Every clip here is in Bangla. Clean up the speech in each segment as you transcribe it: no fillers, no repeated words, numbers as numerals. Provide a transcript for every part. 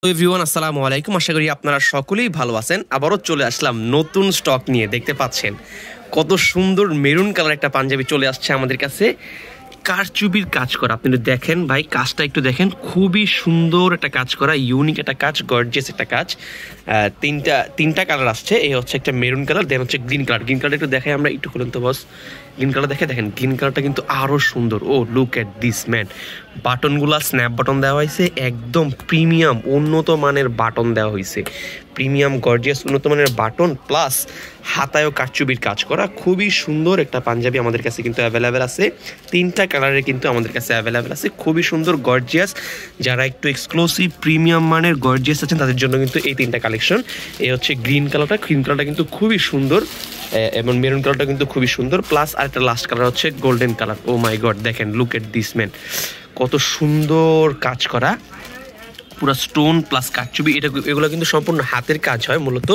এভরিওয়ান আসসালামু আলাইকুম। আশা করি আপনারা সকলেই ভালো আছেন। আবারও চলে আসলাম নতুন স্টক নিয়ে। দেখতে পাচ্ছেন কত সুন্দর মেরুন কালার একটা পাঞ্জাবি চলে আসছে আমাদের কাছে, কারচুপির কাজ করা। আপনি একটু দেখেন ভাই, কাজটা একটু দেখেন, খুবই সুন্দর একটা কাজ করা, ইউনিক একটা কাজ, গর্জিয়াস একটা কাজ। তিনটা কালার আসছে। এই হচ্ছে একটা মেরুন কালার, দেন হচ্ছে গ্রিন কালার। গ্রিন কালার একটু দেখাই আমরা, একটু খুলুন তো বস। গ্রিন কালার দেখেন, গ্রিন কালারটা কিন্তু আরও সুন্দর। Oh look at this man, বাটনগুলা স্ন্যাপ বাটন দেওয়া হয়েছে, একদম প্রিমিয়াম উন্নত মানের বাটন দেওয়া হয়েছে, প্রিমিয়াম গর্জিয়াস উন্নত মানের বাটন, প্লাস হাতায়ও কারচুপির কাজ করা। খুবই সুন্দর একটা পাঞ্জাবি আমাদের কাছে কিন্তু অ্যাভেলেবেল আছে। তিনটা কালারে কিন্তু আমাদের কাছে অ্যাভেলেবেল আছে, খুবই সুন্দর গর্জিয়াস। যারা একটু এক্সক্লুসিভ প্রিমিয়াম মানের গর্জিয়াস আছেন তাদের জন্য কিন্তু এই তিনটা কালেকশন। এই হচ্ছে গ্রিন কালারটা কিন্তু খুবই সুন্দর, এবং মেরুন কালারটা কিন্তু খুবই সুন্দর, প্লাস আরেকটা লাস্ট কালার হচ্ছে গোল্ডেন কালার। ও মাই গড, দেখেন লুক এট দিস ম্যান, কত সুন্দর কাজ করা, পুরো স্টোন প্লাস কারচুপি। এগুলো কিন্তু সম্পূর্ণ হাতের কাজ হয়, মূলত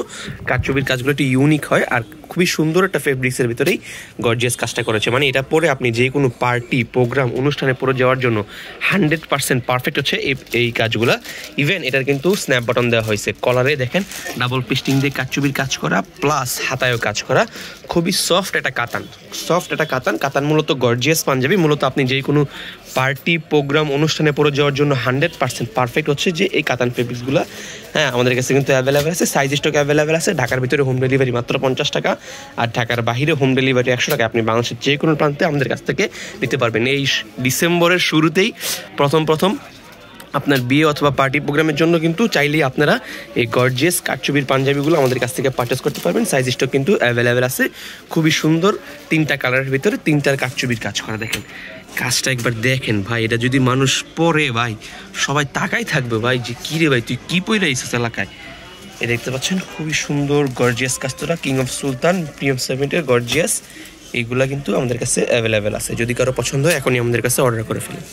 কারচুপির কাজগুলো একটু ইউনিক হয়, আর খুবই সুন্দর একটা ফেব্রিক্সের ভিতরেই গর্জিয়াস কাজটা করেছে। মানে এটা পরে আপনি যে কোনো পার্টি প্রোগ্রাম অনুষ্ঠানে পরে যাওয়ার জন্য 100% পারফেক্ট হচ্ছে এই কাজগুলো। ইভেন এটার কিন্তু স্ন্যাপ বাটন দেওয়া হয়েছে, কলারে দেখেন ডাবল পিস্টিং দিয়ে কারচুপির কাজ করা, প্লাস হাতায়ও কাজ করা। খুবই সফট একটা কাতান মূলত গর্জিয়াস পাঞ্জাবি। মূলত আপনি যে কোনো পার্টি প্রোগ্রাম অনুষ্ঠানে পরে যাওয়ার জন্য 100% পারফেক্ট হচ্ছে যে এই কাতান ফেব্রিক্সগুলো। হ্যাঁ, আমাদের কাছে কিন্তু অ্যাভেলেবেল আছে, সাইজ স্টক অ্যাভেলেবেল আছে। ঢাকার ভিতরে হোম ডেলিভারি মাত্র 50 টাকা, আর ঢাকার বাইরে হোম ডেলিভারি 100 টাকা। আপনি বাংলাদেশের যে কোনো প্রান্তে আমাদের কাছ থেকে নিতে পারবেন। এই ডিসেম্বরের শুরুতেই প্রথম আপনার বিয়ে অথবা পার্টি প্রোগ্রামের জন্য কিন্তু চাইলেই আপনারা এই গর্জিয়াস কারচুপির পাঞ্জাবিগুলো আমাদের কাছ থেকে পারচেস করতে পারবেন। সাইজ স্টক কিন্তু অ্যাভেলেবেল আছে, খুবই সুন্দর। তিনটা কালারের ভিতরে তিনটার কারচুপির কাজ করা। দেখেন কাজটা একবার দেখেন ভাই, এটা যদি মানুষ পরে ভাই সবাই তাকাই থাকবে ভাই, যে কী রে ভাই তুই কী পইরা আইছিস এলাকায়। এ দেখতে পাচ্ছেন খুবই সুন্দর গর্জিয়াস কাজটা, কিং অফ সুলতান প্রিমিয়াম সেগমেন্টের গর্জিয়াস। এইগুলা কিন্তু আমাদের কাছে অ্যাভেলেবেল আছে। যদি কারো পছন্দ হয় এখনই আমাদের কাছে অর্ডার করে ফেলুন।